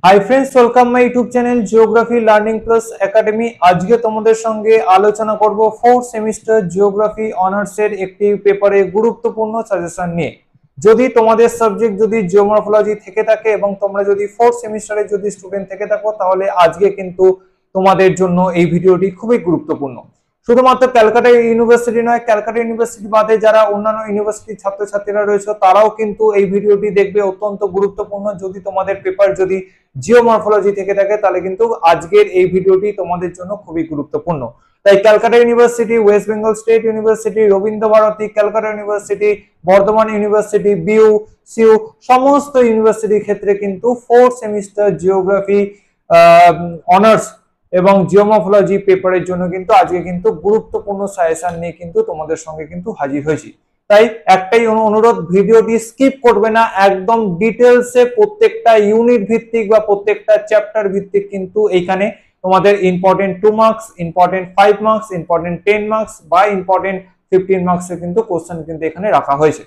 Hi friends, welcome my YouTube channel geography learning plus academy. আজকে তোমাদের সঙ্গে আলোচনা করব ফোর্থ সেমিস্টার জিওগ্রাফি অনার্সের একটি পেপারে গুরুত্বপূর্ণ সাজেশন নিয়ে। যদি তোমাদের সাবজেক্ট যদি জিওমরফোলজি থেকে থাকে এবং তোমরা যদি ফোর্থ সেমিস্টারে যদি স্টুডেন্ট থেকে থাকো, তাহলে আজকে কিন্তু তোমাদের জন্য এই ভিডিওটি খুবই গুরুত্বপূর্ণ। শুধুমাত্র ক্যালকাটা ইউনিভার্সিটি নয়, ক্যালকাটা ইউনিভার্সিটি বাদে যারা অন্যান্য ইউনিভার্সিটির ছাত্রছাত্রীরা রয়েছে তারাও কিন্তু এই ভিডিওটি দেখবে। অত্যন্ত গুরুত্বপূর্ণ। যদি তোমাদের পেপার যদি জিওমরফোলজি থেকে থাকে তাহলে কিন্তু আজকের এই ভিডিওটি তোমাদের জন্য খুবই গুরুত্বপূর্ণ। তাই Calcutta University, West Bengal state University, Rabindra Bharati, Calcutta University, Bardhaman University, বিউ, সিউ সমস্ত ইউনিভার্সিটির ক্ষেত্রে কিন্তু ফোর্থ সেমিস্টার জিওগ্রাফি অনার্স এবং জিওমরফোলজি পেপারের জন্য কিন্তু আজকে কিন্তু গুরুত্বপূর্ণ সাজেশন নিয়ে কিন্তু তোমাদের সঙ্গে কিন্তু হাজির হয়েছি। তাই একটাই অনুরোধ, ভিডিওটি স্কিপ করবে না, একদম ডিটেলসে প্রত্যেকটা ইউনিট ভিত্তিক বা প্রত্যেকটা চ্যাপ্টার ভিত্তিক কিন্তু এইখানে তোমাদের important 2 marks, important 5 marks, important 10 marks বা ইম্পর্টেন্ট 15 মার্কসের কিন্তু কোশ্চেন কিন্তু এখানে রাখা হয়েছে।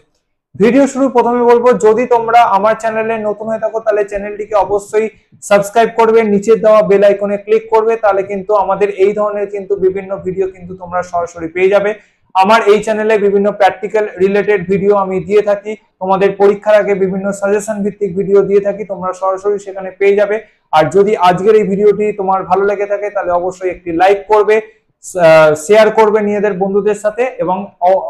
ভিডিও শুরু প্রথমে বলবো, যদি তোমরা আমার চ্যানেলে নতুন হয়ে থাকো তাহলে চ্যানেলটিকে অবশ্যই সাবস্ক্রাইব করবে, নিচে দেওয়া বেল আইকনে ক্লিক করবে, তাহলে কিন্তু আমাদের এই ধরনের কিন্তু বিভিন্ন ভিডিও কিন্তু তোমরা সরাসরি পেয়ে যাবে। আমার এই চ্যানেলে বিভিন্ন প্র্যাকটিক্যাল রিলেটেড ভিডিও আমি দিয়ে থাকি, তোমাদের পরীক্ষার আগে বিভিন্ন সাজেশন ভিত্তিক ভিডিও দিয়ে থাকি, তোমরা সরাসরি সেখানে পেয়ে যাবে। আর যদি আজকের এই ভিডিওটি তোমার ভালো লেগে থাকে তাহলে অবশ্যই একটি লাইক করবে, শেয়ার করবে নিজেদের বন্ধুদের সাথে এবং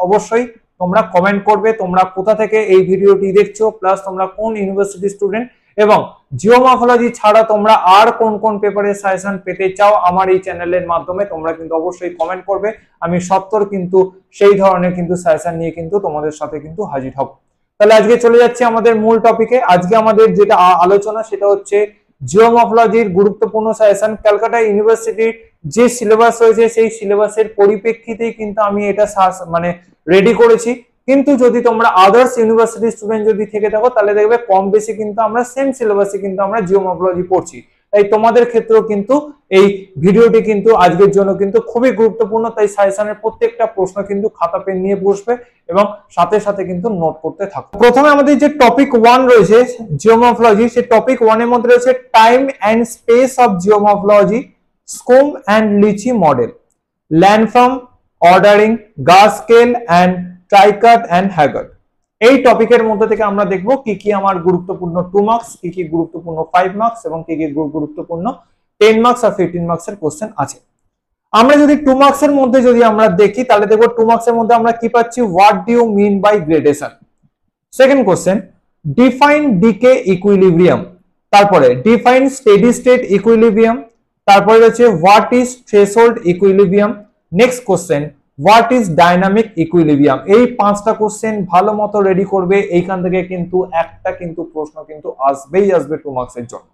অবশ্যই তোমরা কমেন্ট করবে তোমরা কোথা থেকে এই ভিডিওটি দেখছো, প্লাস তোমরা কোন ইউনিভার্সিটি স্টুডেন্ট এবং জিওমরফোলজি ছাড়া তোমরা আর কোন কোন পেপারের সাজেশন পেতে চাও আমার এই চ্যানেলের মাধ্যমে তোমরা কিন্তু অবশ্যই কমেন্ট করবে। আমি সত্তর কিন্তু সেই ধরনের কিন্তু সাজেশন নিয়ে কিন্তু তোমাদের সাথে কিন্তু হাজির হব। তাহলে আজকে চলে যাচ্ছি আমাদের মূল টপিকে। আজকে আমাদের যেটা আলোচনা সেটা হচ্ছে জিওমরফোলজির গুরুত্বপূর্ণ সাজেশন। ক্যালকাটা ইউনিভার্সিটির যে সিলেবাস রয়েছে সেই সিলেবাসের পরিপ্রেক্ষিতেই কিন্তু আমি এটা মানে রেডি করেছি। কিন্তু যদি তোমরা আদার্স ইউনিভার্সিটি স্টুডেন্ট যদি থেকে থাকো তাহলে দেখবে কম বেশি কিন্তু আমরা সেম সিলেবাসে কিন্তু আমরা জিওমরফোলজি পড়ছি। তাই তোমাদের ক্ষেত্রেও কিন্তু এই ভিডিওটি কিন্তু আজকের জন্য কিন্তু খুবই গুরুত্বপূর্ণ। তাই সাজেশনের প্রত্যেকটা প্রশ্ন কিন্তু খাতা পেন নিয়ে বসবে এবং সাথে সাথে কিন্তু নোট করতে থাকো। প্রথমে আমাদের যে টপিক 1 রয়েছে জিওমরফোলজি, সেই টপিক 1 এর মধ্যে রয়েছে time and space of geomorphology, Schumm and Lichty model, landform, ordering, Gauss scale and Tricart and Haggard. এই টপিকের মধ্যে থেকে আমরা দেখব কি কি আমার গুরুত্বপূর্ণ 2 মার্কস, কি কি গুরুত্বপূর্ণ 5 মার্কস এবং কি কি গুরুত্বপূর্ণ 10 মার্কস আর 15 মার্কসের কোশ্চেন আছে। আমরা যদি 2 মার্কসের মধ্যে যদি আমরা দেখি তাহলে দেখব 2 মার্কসের মধ্যে আমরা কি পাচ্ছি, what do you mean by gradation. Second question, define decay equilibrium. তারপরে ডিফাইন স্টেডি স্টেট ইকুইলিব্রিয়াম। তারপরে হচ্ছে what is threshold equilibrium. Next question, what is dynamic equilibrium. এই 5টা কোশ্চেন ভালো মতো রেডি করবে। এইখান থেকে কিন্তু একটা কিন্তু প্রশ্ন কিন্তু আসবেই আসবে 2 মার্কসের জন্য।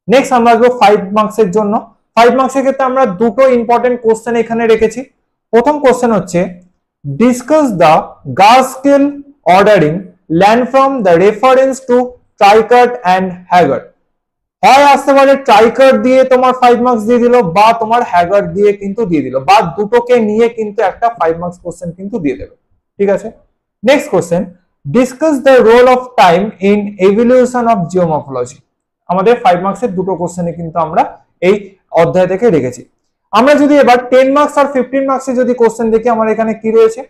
নেক্সট আমরা আসবো 5 মার্কসের জন্য। 5 মার্কসের ক্ষেত্রে আমরা দুটো ইম্পর্টেন্ট কোশ্চেন এখানে রেখেছি। প্রথম কোশ্চেন হচ্ছে discuss the Gauss scale ordering landform the reference to Tricart and Haggard. হয় আসতে পারে ট্রাইকাট দিয়ে তোমার 5 মার্কস দিয়ে দিল বা তোমার হ্যাগার্ড দিয়ে কিন্তু দিয়ে দিল, বা দুটোকে নিয়ে কিন্তু একটা 5 মার্কস কোশ্চেন কিন্তু দিয়ে দেবে। ঠিক আছে। Next question, discuss the role of time in evolution of geomorphology. আমাদের 5 মার্কসের দুটো কোশ্চেনে কিন্তু আমরা এই অধ্যায় থেকে রেখেছি। আমরা যদি এবার 10 মার্কস আর 15 মার্কসে যদি কোশ্চেন দেখি, আমার এখানে কি রয়েছে,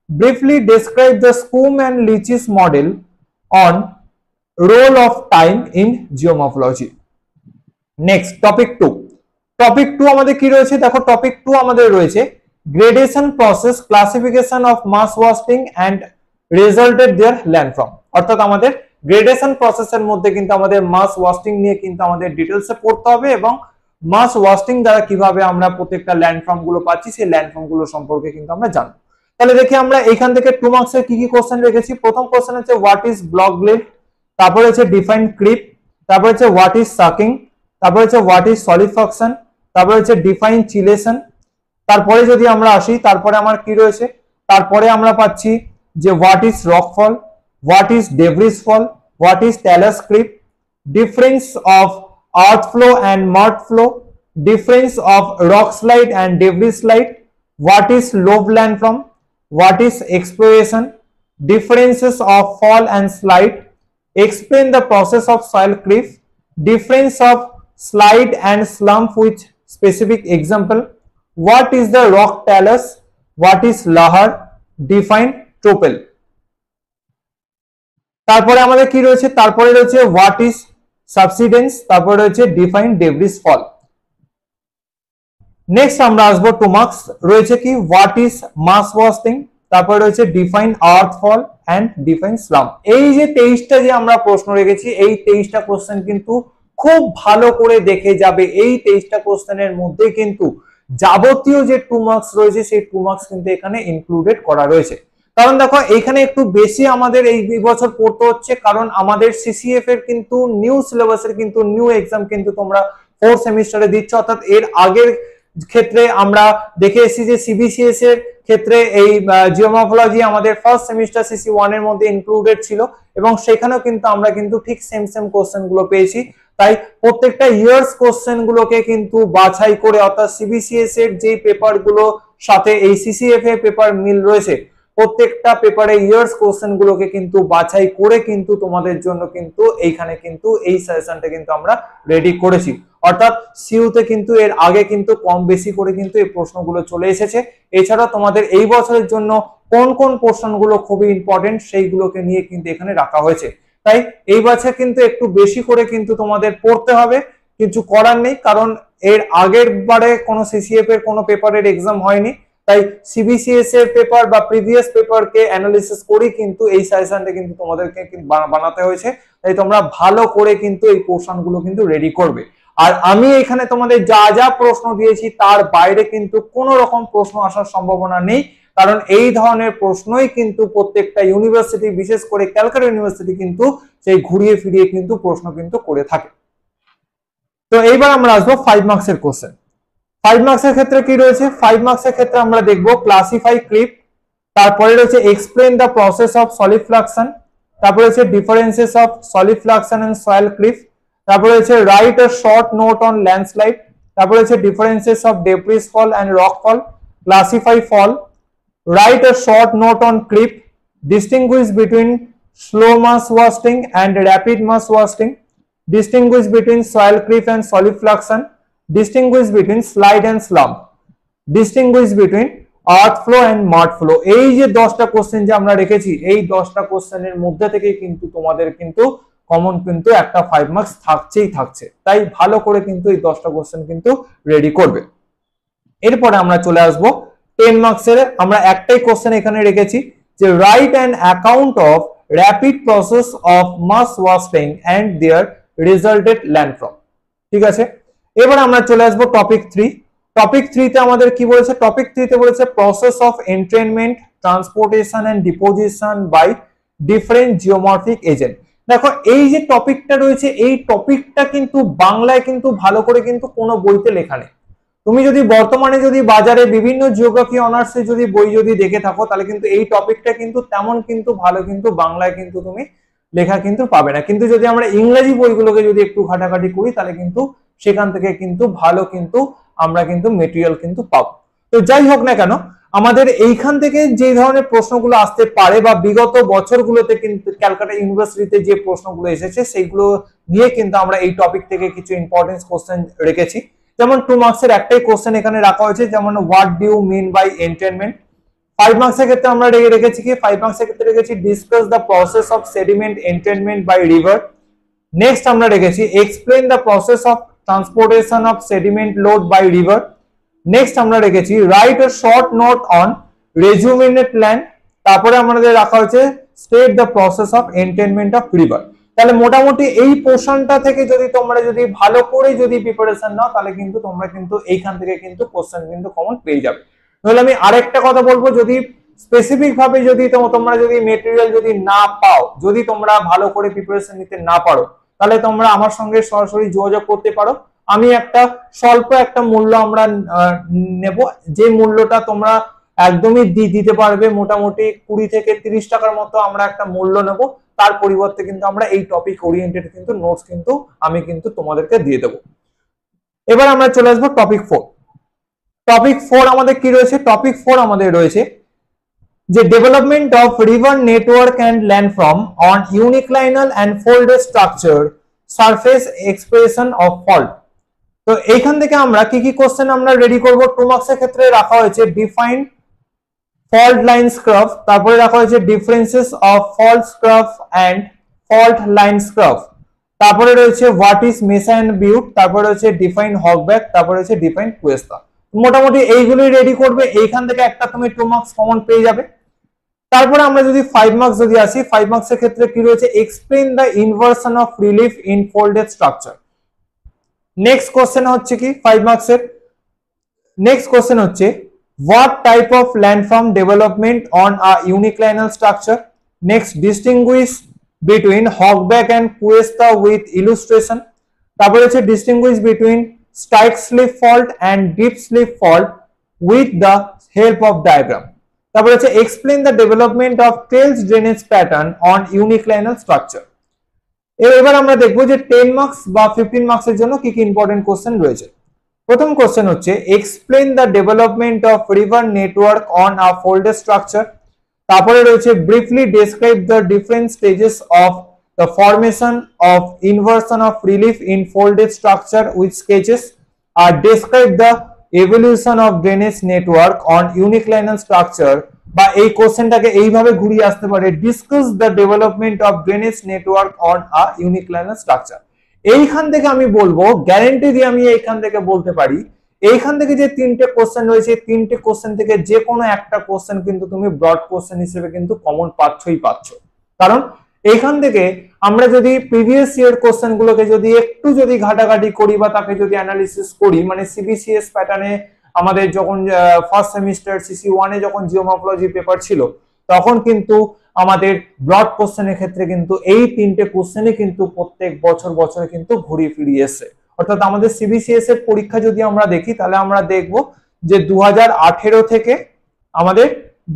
briefly describe the Schumm and Lichty's model on role of time in geomorphology. Next topic 2। Topic 2 আমাদের কি রয়েছে, দেখো টপিক 2 আমাদের রয়েছে gradation process, classification of mass wasting and resulted their landform. অর্থাৎ আমাদের গ্রেডেশন প্রসেসের মধ্যে কিন্তু আমাদের মাস ওয়াস্টিং নিয়ে কিন্তু আমাদের ডিটেইলসে পড়তে হবে এবং মাস ওয়াস্টিং দ্বারা কিভাবে আমরা প্রত্যেকটা ল্যান্ডফর্ম গুলো পাচ্ছি সেই ল্যান্ডফর্ম গুলো সম্পর্কে কিন্তু আমরা জানবো। তাহলে দেখি আমরা এখান থেকে 2 মার্কসের কি কি কোশ্চেন রেখেছি। প্রথম কোশ্চেন হচ্ছে হোয়াট ইজ ব্লক গ্লেড, তারপরে হচ্ছে ডিফাইন ক্রিপ, তারপরে হচ্ছে হোয়াট ইজ সাকিং, তারপরে হচ্ছে হোয়াট ইজ সলিফাকশন, তারপরে হচ্ছে ডিফাইন চিলেশন। তারপরে যদি আমরা আসি তারপরে আমার কি রয়েছে, তারপরে আমরা পাচ্ছি যে what is rockfall, what is debris fall, what is talus creep, difference of earth flow and mud flow, difference of rock slide and debris slide, what is lobe landform, what is exploration, differences of fall and slide, explain the process of soil cliff, Difference of slide and slump with specific example. What is the rock talus? What is lahar? Define topel. তারপরে আমাদের কি রয়েছে, তারপরে রয়েছে what is সাবসিডেন্স, তারপরে রয়েছে define debris ফল। Next আমরা আসবো 2 মার্কস, রয়েছে কি হোয়াট ইজ মাস ওয়াস্টিং, তারপরে রয়েছে define earth fall and define slump. এই যে 23টা যে আমরা প্রশ্ন রেখেছি, এই 23টা কোশ্চেন কিন্তু খুব ভালো করে দেখে যাবে। এই 23টা কোশ্চেনের মধ্যে কিন্তু যাবতীয় যে 2 মার্কস রয়েছে সেই 2 মার্কস কিন্তু এখানে ইনক্লুডেড করা রয়েছে। কারণ দেখো এখানে একটু বেশি আমাদের এই বছর পড়তে হচ্ছে, কারণ আমাদের সিসিএফ এর কিন্তু নিউ সিলেবাসের কিন্তু নিউ এক্সাম কিন্তু তোমরা 4 সেমিস্টারে দিচ্ছ। অর্থাৎ এর আগের ক্ষেত্রে আমরা দেখে এসেছি যে সিবিসিএস এর ক্ষেত্রে এই জিওমরফোলজি আমাদের ফার্স্ট সেমিস্টার সিসি 1 এর মধ্যে ইনক্লুডেড ছিল এবং সেখানেও কিন্তু আমরা কিন্তু ঠিক সেম কোশ্চেন গুলো পেয়েছি। তাই প্রত্যেকটা ইয়ার্স কোশ্চেন গুলোকে কিন্তু বাছাই করে, অর্থাৎ সিবিসিএস এর যে পেপার গুলো সাথে এই সিসিএফ এর পেপার মিল রয়েছে, প্রত্যেকটা পেপারে ইয়ার্স কোশ্চেন গুলোকে কিন্তু বাছাই করে কিন্তু তোমাদের জন্য কিন্তু এইখানে কিন্তু এই সাজেশনটা কিন্তু আমরা রেডি করেছি। অর্থাৎ সিইউতে কিন্তু এর আগে কিন্তু কম বেশি করে কিন্তু এই প্রশ্নগুলো চলে এসেছে। এছাড়া তোমাদের এই বছরের জন্য কোন কোন প্রশ্নগুলো খুবই ইম্পর্টেন্ট সেইগুলোকে নিয়ে কিন্তু এখানে রাখা হয়েছে। তাই এই বছর কিন্তু একটু বেশি করে কিন্তু তোমাদের পড়তে হবে, কিছু করার নেই, কারণ এর আগের বারে কোনো সিসিএফ এর কোনো পেপারের এক্সাম হয়নি। তাই সিবিসিএস এর পেপার বা প্রিভিয়াস পেপারকে অ্যানালিসিস করে কিন্তু এই সাজেশনটা কিন্তু তোমাদেরকে বানাতে হয়েছে। তাই তোমরা ভালো করে কিন্তু এই পোর্শনগুলো কিন্তু রেডি করবে। আর আমি এখানে তোমাদের যা যা প্রশ্ন দিয়েছি তার বাইরে কিন্তু কোনো রকম প্রশ্ন আসার সম্ভাবনা নেই, কারণ এই ধরনের প্রশ্নই কিন্তু প্রত্যেকটা ইউনিভার্সিটি, বিশেষ করে ক্যালকাটা ইউনিভার্সিটি কিন্তু সেই ঘুরিয়ে ফিরিয়ে কিন্তু প্রশ্ন কিন্তু করে থাকে। তো এইবার আমরা আসবো 5 মার্কসের কোশ্চেন। 5 মার্কসের ক্ষেত্রে কি রয়েছে, 5 মার্কসের ক্ষেত্রে আমরা দেখবো ক্লাসিফাই ক্লিপ, তারপরে রয়েছে explain the process of solifluction, তারপরে রয়েছে differences of solifluction and soil creep, তারপরে রয়েছে write a short note on landslide, তারপরে রয়েছে differences of debris fall and rock fall, classify fall, write a short note on creep, distinguish between slow mass wasting and rapid mass wasting, distinguish between soil cliff and solifluction, distinguish between slide and slump, distinguish between earth flow and mud flow। এই যে 10টা question যে আমরা রেখেছি, এই 10টা কোশ্চেনের মধ্যে থেকে কিন্তু তোমাদের কিন্তু কমন কিন্তু একটা 5 মার্কস থাকছে। তাই ভালো করে কিন্তু এই 10টা কোশ্চেন কিন্তু রেডি করবে। এরপরে আমরা চলে আসবো 10 মার্কসের। আমরা একটাই কোশ্চেন এখানে রেখেছি যে write an account of rapid process of mass wasting and their resulted landfall. ঠিক আছে, এবার আমরা চলে আসবো টপিক 3। টপিক 3 তে আমাদের কি বলেছে, টপিক 3 তে বলেছে process of entrainment, transportation and deposition by different geomorphic agent. দেখো এই যে টপিকটা রয়েছে, এই টপিকটা কিন্তু বাংলায় কিন্তু ভালো করে কিন্তু কোনো বইতে লেখা নেই। তুমি যদি বর্তমানে যদি বাজারে বিভিন্ন জিওগ্রাফি অনার্সে যদি বই যদি দেখে থাকো, তাহলে কিন্তু এই টপিকটা কিন্তু তেমন কিন্তু ভালো কিন্তু বাংলায় কিন্তু তুমি লেখা কিন্তু পাবে না। কিন্তু যদি আমরা ইংরেজি বইগুলোকে যদি একটু ঘাটাঘাটি করি, তাহলে কিন্তু সেখান থেকে কিন্তু ভালো কিন্তু আমরা কিন্তু মেটেরিয়াল কিন্তু পাবো। তো যাই হোক না কেন, আমাদের এইখান থেকে যে ধরনের প্রশ্নগুলো আসতে পারে বা বিগত বছরগুলোতে কিন্তু ক্যালকাটা ইউনিভার্সিটিতে যে প্রশ্নগুলো এসেছে সেইগুলো নিয়ে কিন্তু আমরা এই টপিক থেকে কিছু ইম্পর্টেন্ট কোশ্চেন রেখেছি। যেমন 2 মার্কসের একটাই কোশ্চেন এখানে রাখা হয়েছে, যেমন what do you mean by entrainment. 5 মার্কসের ক্ষেত্রে আমরা রেখেছি কি, 5 মার্কসের ক্ষেত্রে রেখেছি discuss the process of sediment entrainment by river. Next আমরা রেখেছি explain the process of transportation of sediment load by river. Next আমরা রেখেছি write a short note on rejuvenated land. তারপরে আমাদের রাখা হয়েছে state the process of entrainment of river. তাহলে মোটামুটি এই পোর্শনটা থেকে যদি তোমরা যদি ভালো করে যদি প্রিপারেশন নাও, তাহলে কিন্তু তোমরা কিন্তু এইখান থেকে কিন্তু কোশ্চেন কিন্তু কমন পেয়ে যাবে। তাহলে আমি আরেকটা কথা বলবো, যদি স্পেসিফিক ভাবে যদি তোমরা যদি মেটেরিয়াল যদি না পাও, যদি তোমরা ভালো করে প্রিপারেশন নিতে না পারো, তাহলে তোমরা আমার সঙ্গে সরাসরি যোগাযোগ করতে পারো। আমি একটা স্বল্প একটা মূল্য আমরা নেব, যে মূল্যটা তোমরা একদমই দিতে পারবে। মোটামুটি 20 থেকে 30 টাকার মতো আমরা একটা মূল্য নেব। তার পরিবর্তে কিন্তু আমরা এই টপিক ওরিয়েন্টেড কিন্তু নোটস কিন্তু আমি কিন্তু তোমাদেরকে দিয়ে দেবো। এবার আমরা চলে আসবো টপিক 4। টপিক 4 আমাদের কি রয়েছে, টপিক 4 আমাদের রয়েছে যে development of river network and landform on uniclinal and folded structure surface expression of fault. তো এইখান থেকে আমরা কি কি কোশ্চেন আমরা রেডি করব? 2 মার্কসের ক্ষেত্রে রাখা হয়েছে ডিফাইন ফল্ট লাইন্স কার্ভ, তারপরে রাখা হয়েছে differences of fault curve and fault lines curve, তারপরে রয়েছে what is mesa and butte, তারপরে রয়েছে ডিফাইন হকব্যাক, তারপরে রয়েছে ডিফাইন কুয়েস্তা। মোটামুটি এইগুলোই রেডি করবে, এইখান থেকে একটা তুমি 2 মার্কস কমন পেয়ে যাবে। তারপরে আমরা যদি 5 মার্কস যদি আসি, 5 মার্কসের ক্ষেত্রে কি রয়েছে? Explain the inversion of relief in folded structure. Next question হচ্ছে কি 5 মার্কসের নেক্সট কোশ্চেন হচ্ছে what type of landform development on a uniclinal structure? Next, distinguish between hogback and cuesta with illustration. তারপরে হচ্ছে distinguish between strike slip fault and deep slip fault with the help of diagram. তারপরে হচ্ছে explain the development of tails drainage pattern on uniclinal structure. এবার আমরা দেখব যে 10 marks বা 15 মার্কসের জন্য কি কি ইম্পর্টেন্ট কোশ্চেন রয়েছে। প্রথম কোশ্চেন হচ্ছে explain the development of river network on a folded structure. তারপরে রয়েছে briefly describe the different stages of the formation of inversion of relief in folded structure with sketches, আর describe the evolution of drainage network on uniclinal structure, বা এই কোশ্চেনটাকে এইভাবে ঘুরিয়ে আসতে পারে discuss the development of drainage network on a uniclinal structure. এইখান থেকে আমি বলবো, গ্যারান্টি দিয়ে আমি এইখান থেকে বলতে পারি, এইখান থেকে যে 3টে কোশ্চেন রয়েছে, 3টে কোশ্চেন থেকে যে কোনো একটা কোশ্চেন কিন্তু তুমি ব্রড কোশ্চেন হিসেবে কিন্তু কমন পাচ্ছই পাচ্ছ। কারণ এইখান থেকে আমরা যদি প্রিভিয়াস ইয়ার কোশ্চেন গুলোকে যদি একটু যদি ঘাটাঘাটি করি বা তাকে যদি অ্যানালিসিস করি, মানে সিবিসিএস প্যাটার্নে আমাদের যখন ফার্স্ট সেমিস্টার CC1 এ যখন জিওমর্ফোলজি পেপার ছিল, তখন কিন্তু আমাদের ব্রড কোশ্চেনের ক্ষেত্রে কিন্তু এই 3টে কোশ্চেনই কিন্তু প্রত্যেক বছর কিন্তু ঘুরিয়ে ফিরিয়ে এসে। অর্থাৎ আমাদের সিবিসিএস এর পরীক্ষা যদি আমরা দেখি, তাহলে আমরা দেখব যে 2018 থেকে আমাদের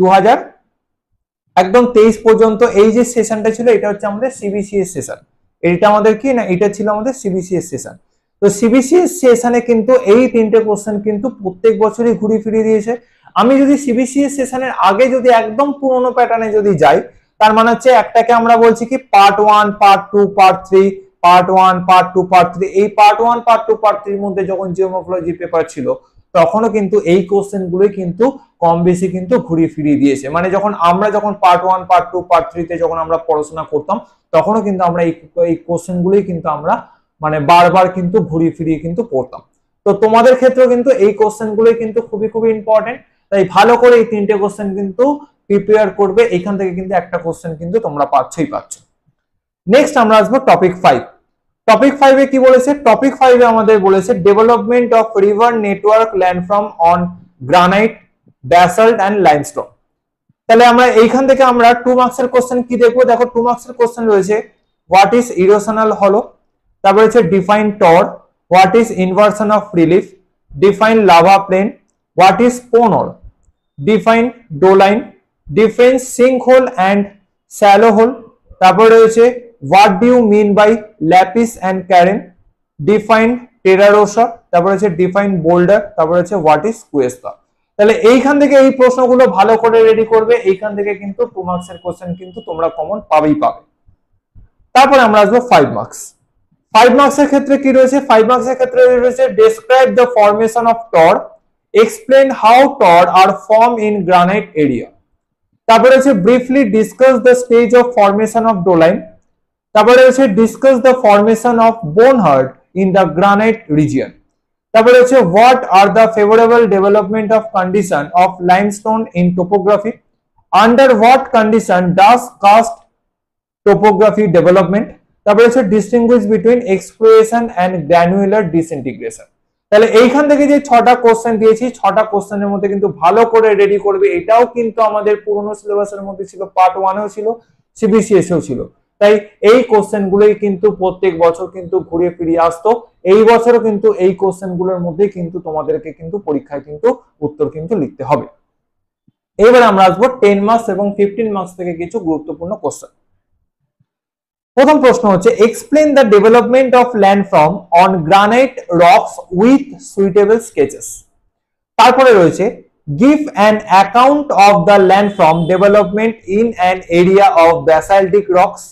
2023 পর্যন্ত এই যে সেশনটা ছিল, এটা হচ্ছে আমাদের সিবিসিএস সেশন। এটা আমাদের কি না, এটা ছিল আমাদের সিবিসিএস সেশন। তো সিবিসিএস সেশনে কিন্তু এই 3টে কোশ্চেন কিন্তু প্রত্যেক বছরই ঘুরিয়ে ফিরিয়ে দিয়েছে। আমি যদি সিবিসিএস সেশনের আগে যদি একদম পুরনো প্যাটার্নে যদি যাই, তার মানে হচ্ছে একটাকে আমরা বলছি কি part 1, part 2, part 3, part 1, part 2, part 3। এই পার্ট 1, পার্ট 2, পার্ট 3 এর মধ্যে যখন জিওমর্ফোলজি পেপার ছিল, তখনও কিন্তু এই কোশ্চেন গুলোই কিন্তু কম বেশি কিন্তু ঘুরিয়ে ফিরিয়ে দিয়েছে। মানে যখন পার্ট 1, পার্ট 2, পার্ট 3 তে যখন আমরা পড়াশোনা করতাম, তখনও কিন্তু আমরা এই কোশ্চেন গুলোই কিন্তু আমরা মানে বারবার কিন্তু ঘুরিয়ে ফিরিয়ে কিন্তু পড়তাম। তো তোমাদের ক্ষেত্রেও কিন্তু এই কোশ্চেন গুলোই কিন্তু খুবই ইম্পর্টেন্ট। তাই ভালো করে এই 3টে কোশ্চেন কিন্তু প্রিপেয়ার করবে। এখান থেকে কিন্তু একটা কোশ্চেন কিন্তু তোমরা পাচ্ছই পাচ্ছ। নেক্সট আমরা আসবো টপিক 5। টপিক 5 এ কি বলেছে? টপিক 5 এ আমাদের বলেছে development of river network landform on granite, basalt and limestone. তাহলে আমরা এইখান থেকে আমরা 2 মার্কসের কোশ্চেন কি দেখবো? দেখো 2 মার্কসের কোশ্চেন রয়েছে হোয়াট ইজ ইরোশনাল হলো, তারপর হচ্ছে define tor, what is inversion of relief, define lava plain, what is ponor, define doline, define sink hole and swallow hole, তারপর রয়েছে what do you mean by lapies and karren, define terra rossa, তারপর হচ্ছে define boulder, তারপর হচ্ছে what is কুয়েস্তা। তাহলে এইখান থেকে এই প্রশ্নগুলো ভালো করে রেডি করবে। এইখান থেকে কিন্তু 2 মার্কসের কোশ্চেন কিন্তু তোমরা কমন পাবেই পাবে। তারপর আমরা আসবো 5 মার্কস। 5 মার্কসের ক্ষেত্রে কি রয়েছে? 5 মার্কসের ক্ষেত্রে রয়েছে describe the formation of tor, explain how tor are form in granite area. তারপরে হচ্ছে briefly discuss the stage of formation of doline. তারপরে হচ্ছে discuss the formation of bornhardt in the granite region. তারপরে হচ্ছে what are the favourable development of condition of limestone in topography, under what condition does karst topography development. তারপরে হচ্ছে distinguish between exploration and granular disintegration. তাহলে এইখান থেকে যে 6টা question দিয়েছি, 6টা কোশ্চেনের মধ্যে কিন্তু ভালো করে রেডি করবে। এটাও কিন্তু আমাদের পুরনো সিলেবাসের মধ্যে ছিল, পার্ট 1 এও ছিল, সিবিসিএস এও ছিল। তাই এই কোশ্চেন গুলোই কিন্তু প্রত্যেক বছর কিন্তু ঘুরে ফিরিয়ে আসতো। এই বছরও কিন্তু এই কোশ্চেন গুলোর মধ্যে কিন্তু তোমাদেরকে কিন্তু পরীক্ষায় কিন্তু উত্তর কিন্তু লিখতে হবে। এবার আমরা আসবো 10 মার্কস এবং 15 মার্কস থেকে কিছু গুরুত্বপূর্ণ কোশ্চেন। প্রথম প্রশ্ন হচ্ছে explain the development of landform on granite rocks with suitable sketches. তারপরে রয়েছে give an account of the landform development in an area of basaltic rocks.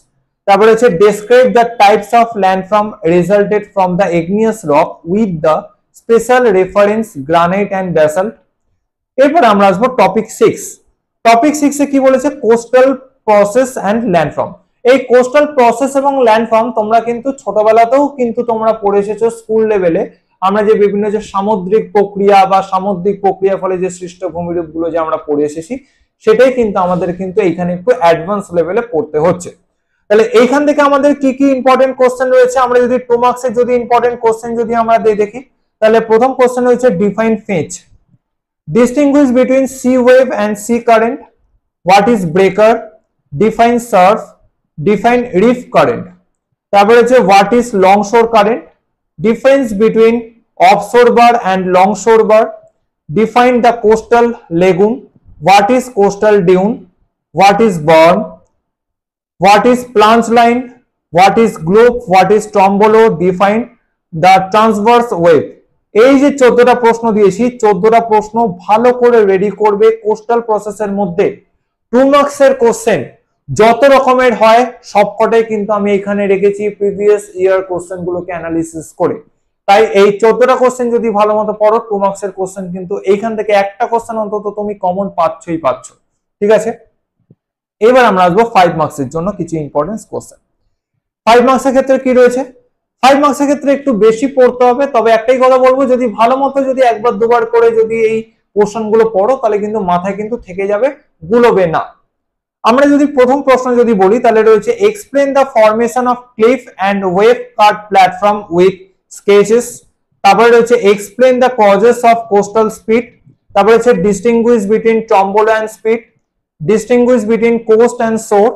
তারপরে হচ্ছে describe the types of landform resulted from the igneous rock with the special reference granite and basalt। এরপর আমরা আসবো topic 6। Topic 6 এ কি বলেছে, coastal process and landform. এই coastal process এবং landform তোমরা কিন্তু ছোটবেলাতেও কিন্তু তোমরা পড়ে এসেছো স্কুল লেভেলে। আমরা যে বিভিন্ন যে সামুদ্রিক প্রক্রিয়া বা সামুদ্রিক প্রক্রিয়ার ফলে যে সৃষ্ট ভূমিরূপগুলো যে আমরা পড়ে এসেছি, সেটাই কিন্তু আমাদের কিন্তু এইখানে একটু অ্যাডভান্স লেভেলে পড়তে হচ্ছে। তাহলে এইখান থেকে আমাদের কি কি ইম্পর্টেন্ট কোশ্চেন রয়েছে, আমরা যদি 2 মার্কসের যদি ইম্পর্টেন্ট কোশ্চেন যদি আমরা দেখি, তাহলে প্রথম কোশ্চেন রয়েছে define fetch, distinguish between sea wave and sea current, what is breaker, define surf, define reef current। তারপরে হচ্ছে what is longshore current, difference between offshore bar and longshore bar, define the coastal lagoon, what is coastal dune, what is burn, what is plunge line, what is globe, what is tombolo, define the transverse wave। এই যে 14টা প্রশ্ন দিয়েছি, 14টা প্রশ্ন ভালো করে ready করবে coastal প্রসেসের মধ্যে। 2 মার্কসের কোশ্চেন যত রকমের হয় সবকটাই কিন্তু আমি এখানে রেখেছি প্রিভিয়াস ইয়ার কোশ্চেন গুলোকে অ্যানালিসিস করে। তাই এই 14টা কোশ্চেন যদি ভালো মতো পড়ো, 2 মার্কসের কোশ্চেন কিন্তু এইখান থেকে একটা কোশ্চেন অন্তত তুমি কমন পাচ্ছই পাচ্ছ। ঠিক আছে, এবার আমরা আসবো 5 মার্কসের জন্য কিছু ইম্পর্টেন্ট কোশ্চেন। 5 মার্কসের ক্ষেত্রে কি রয়েছে, 5 মার্কসের ক্ষেত্রে একটু বেশি পড়তে হবে, তবে একটাই কথা বলবো, যদি ভালো মতো যদি একবার দুবার করে যদি এই কোশ্চেন গুলো পড়ো তাহলে কিন্তু মাথায় কিন্তু থেকে যাবে, গুলোবে না। আমরা যদি প্রথম প্রশ্ন যদি বলি, তাহলে রয়েছে explain the formation of cliff and wave cut platform with sketches. তারপরে রয়েছে explain the causes of coastal spit. তারপরে হচ্ছে distinguish between tombolo and spit, distinguish between coast and shore.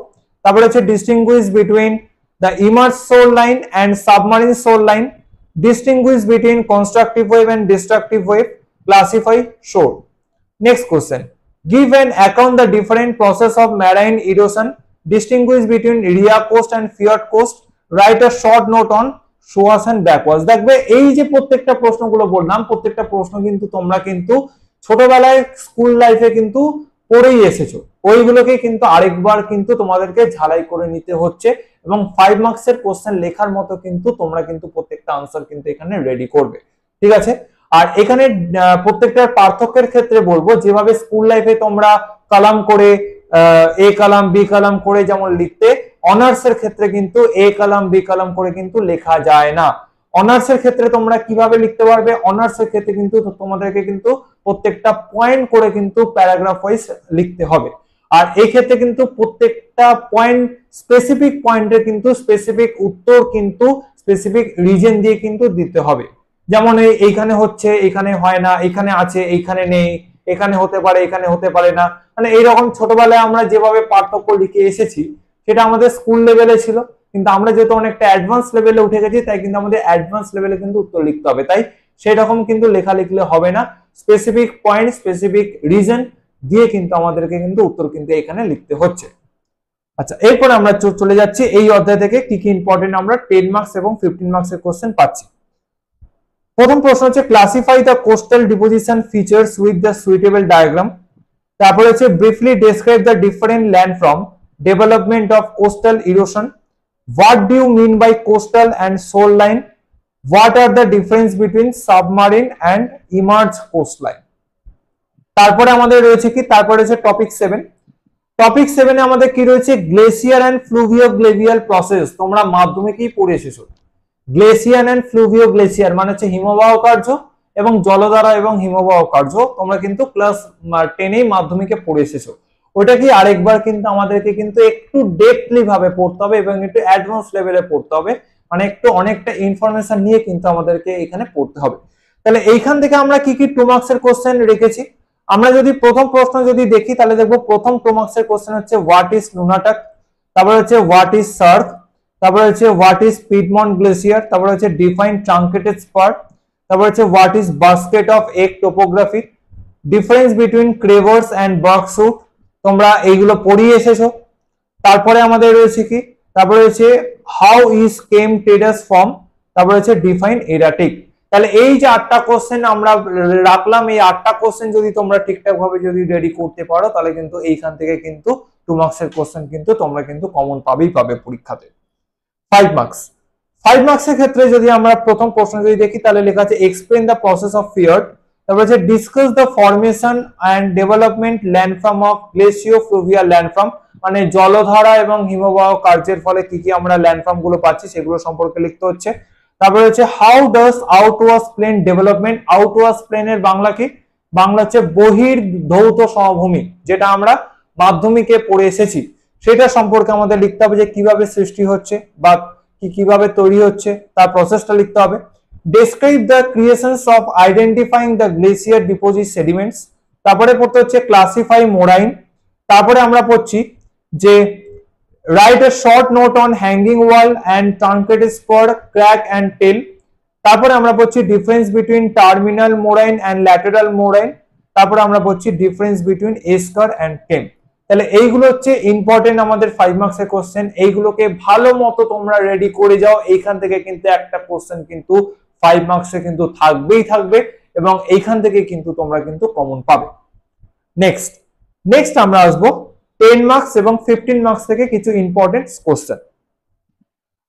তারপরে হচ্ছে distinguish between the immersed shoreline and submarine shoreline, distinguish between constructive wave and destructive wave, classify shore। Next question, give an account the different process of marine erosion, distinguish between ria coast and fjord coast, write a short note on shores and backwards। দেখবে এই যে প্রত্যেকটা প্রশ্নগুলো বললাম, প্রত্যেকটা প্রশ্ন কিন্তু তোমরা কিন্তু ছোটবেলায় স্কুল লাইফে কিন্তু পড়েই এসেছো, ওইগুলোকে কিন্তু আরেকবার কিন্তু তোমাদেরকে ঝালাই করে নিতে হচ্ছে এবং 5 মার্কসের কোশ্চেন লেখার মতো কিন্তু তোমরা কিন্তু প্রত্যেকটা আনসার কিন্তু এখানে রেডি করবে। ঠিক আছে, আর এখানে প্রত্যেকটার পার্থক্যের ক্ষেত্রে বলবো, যেভাবে স্কুল লাইফে তোমরা কালাম করে এ কালাম বি কালাম করে যেমন লিখতে, অনার্স এর ক্ষেত্রে কিন্তু এ কালাম বি কালাম করে কিন্তু লেখা যায় না। অনার্স এর ক্ষেত্রে তোমরা কিভাবে লিখতে পারবে, অনার্স এর ক্ষেত্রে কিন্তু তোমাদেরকে কিন্তু প্রত্যেকটা পয়েন্ট করে কিন্তু প্যারাগ্রাফ ওয়াইজ লিখতে হবে। আর এই ক্ষেত্রে কিন্তু প্রত্যেকটা পয়েন্ট স্পেসিফিক পয়েন্টে কিন্তু স্পেসিফিক উত্তর কিন্তু স্পেসিফিক রিজন দিয়ে কিন্তু দিতে হবে। যেমন এইখানে হচ্ছে, এখানে হয় না, এখানে আছে, এইখানে নেই, এখানে হতে পারে, এখানে হতে পারে না, মানে এইরকম ছোটবেলায় আমরা যেভাবে পার্থক্য লিখে এসেছি সেটা আমাদের স্কুল লেভেলে ছিল, কিন্তু আমরা যেহেতু অনেকটা অ্যাডভান্স লেভেলে উঠে গেছি তাই কিন্তু আমাদের অ্যাডভান্স লেভেলে কিন্তু উত্তর লিখতে হবে। তাই সেই রকম কিন্তু লেখা লিখলে হবে না, স্পেসিফিক পয়েন্ট স্পেসিফিক রিজন দিয়ে কিন্তু আমাদেরকে কিন্তু উত্তর কিন্তু এখানে লিখতে হচ্ছে। আচ্ছা, এরপর আমরা চলে যাচ্ছি এই অধ্যায় থেকে কি কি ইম্পর্টেন্ট আমরা 10 মার্কস এবং 15 মার্কসের কোশ্চেন পাচ্ছি। প্রথম প্রশ্ন হচ্ছে classify the coastal deposition features with the suitable diagram. তারপরে হচ্ছে briefly describe the different landform development of coastal erosion, what do you mean by coastal and shore line, what are the difference between submarine and emerge coastline. তারপরে আমাদের রয়েছে কি, তারপরে রয়েছে topic 7। Topic 7 এ আমাদের কি রয়েছে, গ্লেসিয়ার এন্ড ফ্লুভিও গ্লেভিয়াল প্রসেস। তোমরা মাধ্যমিকেই পড়ে এসেছো। গ্লেসিয়ার এন্ড ফ্লুভিও গ্লেসিয়ার মানে হচ্ছে হিমবাহ কার্য এবং জলধারা এবং হিমবাহ কার্য, তোমরা কিন্তু ক্লাস 10 মাধ্যমিকে পড়ে এসেছো। ওটা কি আরেকবার কিন্তু আমাদেরকে কিন্তু একটু ডেপথলি ভাবে পড়তে হবে এবং একটু অ্যাডভান্স লেভেলে পড়তে হবে, মানে একটু অনেকটা ইনফরমেশন নিয়ে কিন্তু আমাদেরকে এখানে পড়তে হবে। তাহলে এইখান থেকে আমরা কি কি 2 মার্কসের কোশ্চেন রেখেছি। আমরা যদি প্রথম প্রশ্ন যদি দেখি তাহলে দেখবো প্রথম 2 মার্কসের কোশ্চেন হচ্ছে হোয়াট ইজ নুনাটাক, তারপরে হচ্ছে হোয়াট ইজ সার্ক, তারপরে হচ্ছে হোয়াট ইজ পিডমন্ট গ্লেসিয়ার, তারপরে হচ্ছে ডিফাইন ট্রাঙ্কেটেড স্পার, তারপরে হচ্ছে what is basket of egg topography, difference between crevasse and bergschrund, তোমরা এইগুলো পড়িয়ে এসেছো। তারপরে আমাদের রয়েছে কি, তারপরে হচ্ছে হাউ ইজ কেম টেডাস ফর্ম, তারপরে হচ্ছে ডিফাইন এরাটিক। তাহলে এই যে 8টা কোশ্চেন আমরা রাখলাম, এই 8টা কোশ্চেন যদি তোমরা ঠিকঠাক ভাবে যদি রেডি করতে পারো তাহলে কিন্তু এইখান থেকে কিন্তু 2 মার্কসের কোশ্চেন কিন্তু তোমরা কিন্তু কমন পাবে পরীক্ষাতে। 5 মার্কস। 5 মার্কসের ক্ষেত্রে যদি আমরা প্রথম প্রশ্ন যদি দেখি তাহলে লেখা আছে explain the process of fjord, তারপর আছে discuss the formation and development landform of glacio fluvial landform, মানে জলধারা এবং হিমবাহ কার্যের ফলে কি কি আমরা ল্যান্ডফর্ম গুলো পাচ্ছি সেগুলো সম্পর্কে লিখতে হচ্ছে। তারপরে হচ্ছে হাউ ডাজ আউটওয়াশ প্লেন ডেভেলপমেন্ট, আউটওয়াশ প্লেনের বাংলা কি, বাংলা হচ্ছে বহির্ধৌত সমভূমি, যেটা আমরা মাধ্যমিকে পড়ে এসেছি, সেটা সম্পর্কে আমাদের লিখতে হবে যে কিভাবে সৃষ্টি হচ্ছে বা কিভাবে তৈরি হচ্ছে তার প্রসেসটা লিখতে হবে। Describe the creations of identifying the glacier deposit sediments, তারপরে পড়তে হচ্ছে ক্লাসিফাই মোরাইন, তারপরে আমরা পড়ছি যে write a short note on hanging wall and truncated spur, crag and tail, তারপরে আমরা পড়ছি difference between terminal moraine and lateral moraine, তারপরে আমরা পড়ছি ডিফারেন্স বিটুইন এস্কার অ্যান্ড টেম। তাহলে এইগুলো হচ্ছে ইম্পর্টেন্ট আমাদের 5 মার্কসের কোশ্চেন, এইগুলোকে ভালো মতো তোমরা রেডি করে যাও, এইখান থেকে কিন্তু একটা কোশ্চেন কিন্তু 5 মার্কসে কিন্তু থাকবেই থাকবে এবং এইখান থেকে কিন্তু তোমরা কিন্তু কমন পাবে। নেক্সট আমরা আসবো 10 মার্কস এবং 15 মার্কস থেকে কিছু ইম্পর্টেন্ট কোশ্চেন।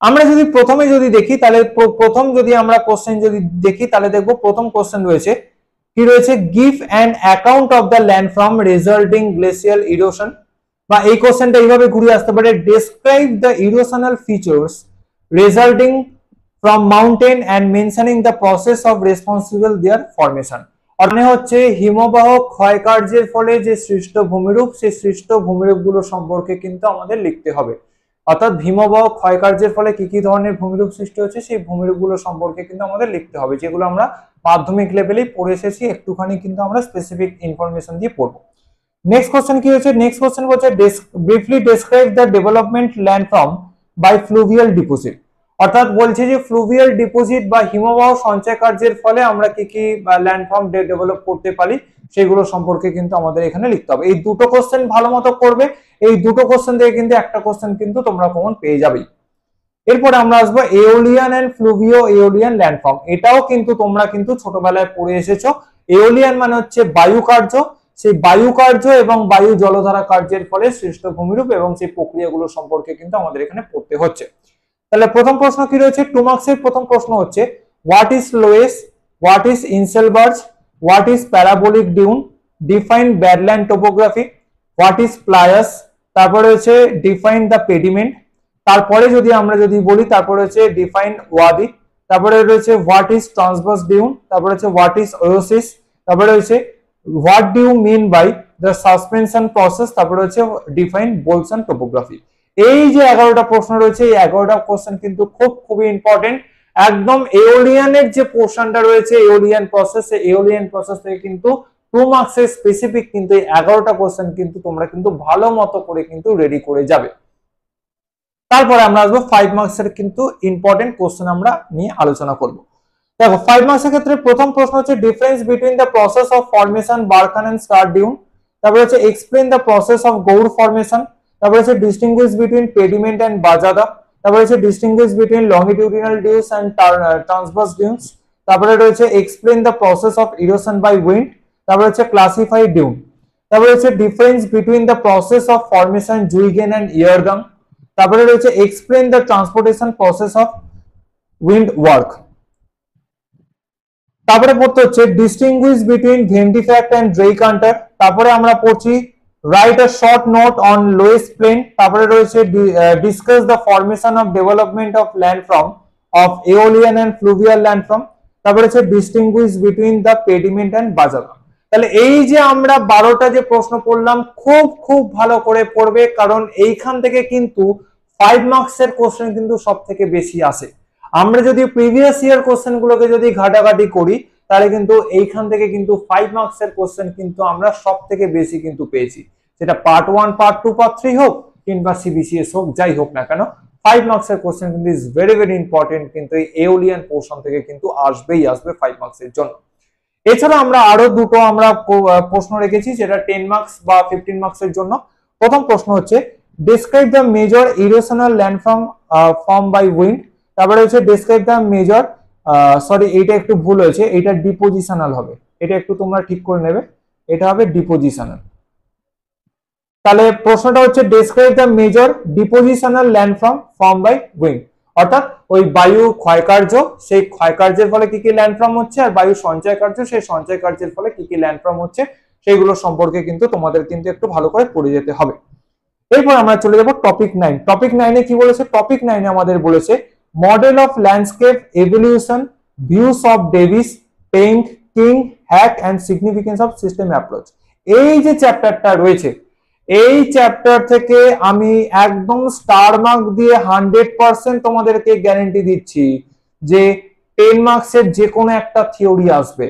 আমরা যদি প্রথমে যদি দেখি তাহলে প্রথম যদি আমরা কোশ্চেন যদি দেখি তাহলে দেখবো প্রথম কোশ্চেন রয়েছে কি রয়েছে, give an account of the landform resulting glacial erosion, বা এই কোশ্চেনটা এইভাবে ঘুরে আসতে পারে describe the erosional features resulting from mountain and mentioning the process of responsible their formation, মানে হচ্ছে হিমবাহ ক্ষয়কার্যের ফলে যে সৃষ্ট ভূমিরূপ সেই সৃষ্ট ভূমিরূপ গুলো সম্পর্কে কিন্তু আমাদের লিখতে হবে, অর্থাৎ হিমবাহ ক্ষয়কার্যের ফলে কি কি ধরনের ভূমিরূপ সৃষ্টি হচ্ছে সেই ভূমিরূপ গুলো সম্পর্কে কিন্তু আমাদের লিখতে হবে, যেগুলো আমরা মাধ্যমিক লেভেলেই পড়ে এসেছি, একটুখানি কিন্তু আমরা স্পেসিফিক ইনফরমেশন দিয়ে পড়বো। নেক্সট কোশ্চেন কি হচ্ছে, নেক্সট কোশ্চেন হচ্ছে briefly describe the development landform by fluvial deposit, অর্থাৎ বলছে যে ফ্লুভিয়াল ডিপোজিট বা হিমবাহ সঞ্চয় কার্যের ফলে আমরা কি কি ল্যান্ডফর্ম ডেভেলপ করতে পারি সেগুলো সম্পর্কে কিন্তু আমাদের এখানে লিখতে হবে। এই দুটো কোশ্চেন ভালো মতো করবে, এই দুটো কোশ্চেন থেকে কিন্তু একটা কোশ্চেন কিন্তু তোমরা কমন পেয়ে যাবেই। এরপরে আমরা আসবো এওলিয়ান এন্ড ফ্লুভিও এওলিয়ান ল্যান্ডফর্ম, এটাও কিন্তু তোমরা কিন্তু ছোটবেলায় পড়ে এসেছো। এওলিয়ান মানে হচ্ছে বায়ু কার্য, সেই বায়ু কার্য এবং বায়ু জলধারা কার্যের ফলে সৃষ্ট ভূমিরূপ এবং সেই প্রক্রিয়াগুলো সম্পর্কে কিন্তু আমাদের এখানে পড়তে হচ্ছে। তাহলে প্রথম প্রশ্ন কি রয়েছে, 2 মার্কসের প্রথম প্রশ্ন হচ্ছে what is loess, what is inselberg, what is parabolic dune, define badland topography, what is playas, তারপরে হচ্ছে ডিফাইন দ্য পেডিমেন্ট, তারপরে যদি আমরা যদি বলি তারপরে হচ্ছে ডিফাইন ওয়াদি, তারপরে রয়েছে হোয়াট ইজ ট্রান্সভার্স ডিউন, তারপরে হচ্ছে হোয়াট ইজ ওয়োসিস, তারপরে হচ্ছে what do you mean by the suspension process, তারপরে হচ্ছে ডিফাইন বোলসন টোপোগ্রাফি। এই যে 11টা প্রশ্ন রয়েছে এই 11টা কোশ্চেন কিন্তু খুবই ইম্পর্টেন্ট, একদম এওলিয়ানের যে পোর্শনটা রয়েছে এওলিয়ান প্রসেস, এওলিয়ান প্রসেস থেকে কিন্তু 2 মার্কসের স্পেসিফিক কিন্তু এই 11টা কোশ্চেন কিন্তু তোমরা কিন্তু ভালো মতো করে কিন্তু রেডি করে যাবে। তারপরে আমরা আসবো 5 মার্কসের কিন্তু ইম্পর্টেন্ট কোশ্চেন আমরা নিয়ে আলোচনা করব। দেখো 5 মার্কসের ক্ষেত্রে প্রথম প্রশ্ন হচ্ছে difference between the process of formation barchan and star dune, তারপরে হচ্ছে explain the process of gour formation, তারপরে হচ্ছে distinguish between pediment and bajada, তারপরে হচ্ছে distinguish between longitudinal dunes and transverse dunes, তারপরে রয়েছে explain the process of erosion by wind, তারপরে হচ্ছে ক্লাসিফাই ডিউন, তারপরে হচ্ছে difference between the process of formation zeugen and yardang, তারপরে রয়েছে explain the transportation process of wind work, তারপরে পড়তে হচ্ছে distinguish between ventifact and dreikanter, তারপরে আমরা পড়ছি write a short note on loess plain, তারপরে রয়েছে discuss the formation of development of landform of aeolian and fluvial landform, তারপরে হচ্ছে distinguish between the pediment and bajada. তাহলে এই যে আমরা 12টা যে প্রশ্ন পড়লাম খুব ভালো করে পড়বে, কারণ এইখান থেকে কিন্তু 5 মার্কসের কোশ্চেন কিন্তু সব থেকে বেশি আসে। আমরা যদি প্রিভিয়াস ইয়ার কোশ্চেন গুলোকে যদি ঘাটাঘাটি করি তাহলে কিন্তু এইখান থেকে কিন্তু 5 মার্কসের কোশ্চেন কিন্তু আমরা সব থেকে বেশি কিন্তু পেয়েছি, সেটা পার্ট 1 পার্ট 2 পার্ট 3 হোক কিংবা সিবিসিএস হোক, যাই হোক না কেন 5 মার্কসের কোশ্চেন কিন্তু ইজ ভেরি ইম্পর্টেন্ট, কিন্তু এই এওলিয়ান পোর্শন থেকে কিন্তু আসবেই আসবে 5 মার্কসের জন্য। এছাড়া আমরা আরো দুটো আমরা প্রশ্ন রেখেছি যেটা 10 মার্কস বা 15 মার্কসের জন্য। প্রথম প্রশ্ন হচ্ছে describe the major erosional landform form by wind, তারপরে হচ্ছে ডেসক্রাইব দ্য মেজর, সরি এইটা একটু ভুল হয়েছে, এটা ডিপোজিশনাল হবে, এটা একটু তোমরা ঠিক করে নেবে, এটা হবে ডিপোজিশনাল। তাহলে প্রশ্নটা হচ্ছে describe the major depositional landform form by wind, অর্থাৎ ওই বায়ু ক্ষয়কার্য, সেই ক্ষয়কার্যের ফলে কি কি ল্যান্ডফর্ম হচ্ছে, আর বায়ু সঞ্চয় কার্য, সেই সঞ্চয় কার্যের ফলে কি কি ল্যান্ডফর্ম হচ্ছে, সেইগুলো সম্পর্কে কিন্তু তোমাদের কিন্তু একটু ভালো করে পড়ে যেতে হবে। এরপর আমরা চলে যাব টপিক 9। টপিক 9 কি বলেছে? টপিক 9 আমাদের বলেছে model of landscape evolution, views of Davis, Penck, King, Hack and significance of system approach. এই যে চ্যাপ্টারটা রয়েছে, এই চ্যাপ্টার থেকে আমি একদম স্টার মার্ক দিয়ে 100% তোমাদেরকে গ্যারান্টি দিচ্ছি যে 10 মার্কসের যে কোনো একটা থিওরি আসবে।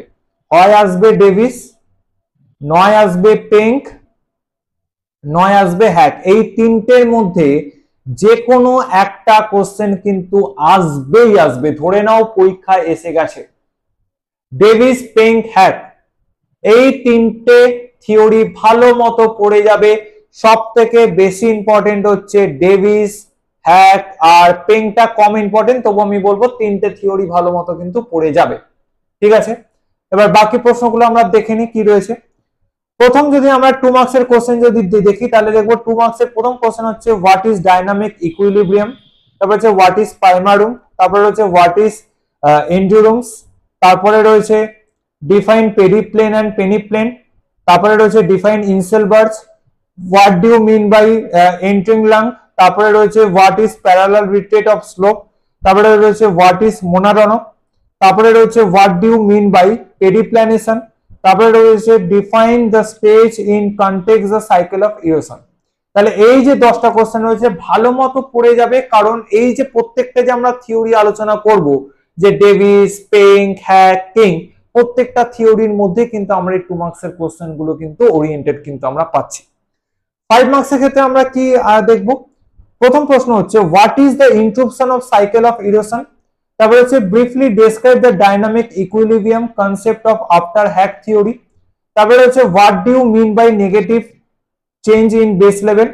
হয় আসবে ডেভিস, নয় আসবে পেইন্ট, নয় আসবে হ্যাক। এই তিনটের মধ্যে যে কোনো একটা কোশ্চেন কিন্তু আসবেই আসবে, ধরে নাও পরীক্ষায় এসে গেছে। ডেভিস, পেইন্ট, হ্যাক, এই তিনটে থিওরি ভালো মতো পড়ে যাবে। সব থেকে বেশি ইম্পর্টেন্ট হচ্ছে ডেভিস, হ্যাক আর পেইন্টটা কম ইম্পর্টেন্ট, তবু আমি বলবো তিনটে থিওরি ভালো মতো কিন্তু পড়ে যাবে। ঠিক আছে, এবার বাকি প্রশ্নগুলো আমরা দেখে নিই কি রয়েছে। প্রথম যদি আমরা 2 মার্কসের কোশ্চেন যদি দেখি তাহলে দেখবো 2 মার্কসের প্রথম কোশ্চেন হচ্ছে হোয়াট ইজ ডাইনামিক ইকুইলিব্রিয়াম, তারপর হচ্ছে হোয়াট ইজ পাইমারুম, তারপরে হচ্ছে হোয়াট ইজ এন্ডুরুমস, তারপরে রয়েছে ডিফাইন পেরিপ্লেন এন্ড পেনিপ্লেন, তারপরে রয়েছে define inselbergs, what do you mean by entering lung, তারপরে রয়েছে what is parallel retreat of slope, তারপরে রয়েছে হোয়াট ইজ মোনারনো, তারপরে রয়েছে what do you mean by pediplanation, তারপরে রয়েছে define the stage in context the cycle of erosion. তাহলে এই যে 10টা কোশ্চেন রয়েছে ভালো মতো পড়ে যাবে, কারণ এই যে প্রত্যেকটা যে আমরা থিওরি আলোচনা করব, যে ডেভিস, পেইন্ট, হ্যাক, কিং, প্রত্যেকটা থিওরির মধ্যে কিন্তু আমরা এই 2 মার্কসের কোশ্চেন গুলো কিন্তু ওরিয়েন্টেড কিন্তু আমরা পাচ্ছি। 5 মার্কসের ক্ষেত্রে আমরা কি দেখব? প্রথম প্রশ্ন হচ্ছে what is the interruption of cycle of erosion, তারপরে হচ্ছে briefly describe the dynamic equilibrium concept of after Hack theory, তারপরে হচ্ছে what do you mean by negative change in base level.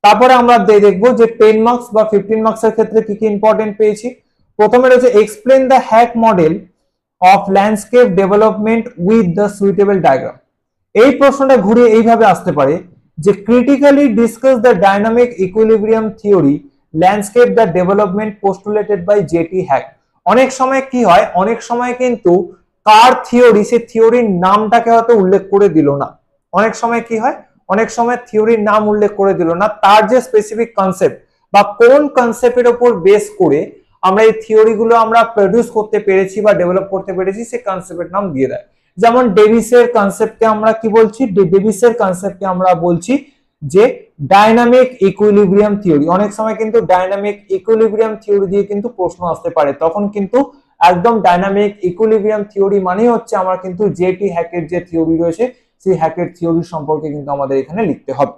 তারপরে আমরা দেখবো যে 10 মার্কস বা 15 মার্কসের ক্ষেত্রে কি কি ইম্পর্টেন্ট পেয়েছি। প্রথমে রয়েছে explain the Hack model of landscape development with the suitable diagram. এই প্রশ্নটা ঘুরে এইভাবে আসতে পারে যে critically discuss the dynamic equilibrium theory landscape the development postulated by JT Hack. অনেক সময় কি হয়, অনেক সময় কিন্তু কার থিওরি, সে থিওরির নামটাকে হয়তো উল্লেখ করে দিল না। অনেক সময় কি হয়, অনেক সময় থিওরির নাম উল্লেখ করে দিল না, তার যে স্পেসিফিক কনসেপ্ট বা কোন কনসেপ্টের উপর বেস করে আমরা এই থিওরিগুলো আমরা প্রডিউস করতে পেরেছি বা ডেভেলপ করতে পেরেছি, সে কনসেপ্টের নাম দিয়ে দেয়। যেমন ডেভিসের কনসেপ্টকে আমরা কি বলছি, ডেভিসের কনসেপ্টকে আমরা বলছি যে ডাইনামিক ইকুইলিব্রিয়াম থিওরি। অনেক সময় কিন্তু ডাইনামিক ইকুইলিব্রিয়াম থিওরি দিয়ে কিন্তু প্রশ্ন আসতে পারে, তখন কিন্তু একদম ডাইনামিক ইকুইলিব্রিয়াম থিওরি মানে হচ্ছে আমার কিন্তু জেটি হ্যাকের যে থিওরি রয়েছে, সেই হ্যাকের থিওরি সম্পর্কে কিন্তু আমাদের এখানে লিখতে হবে।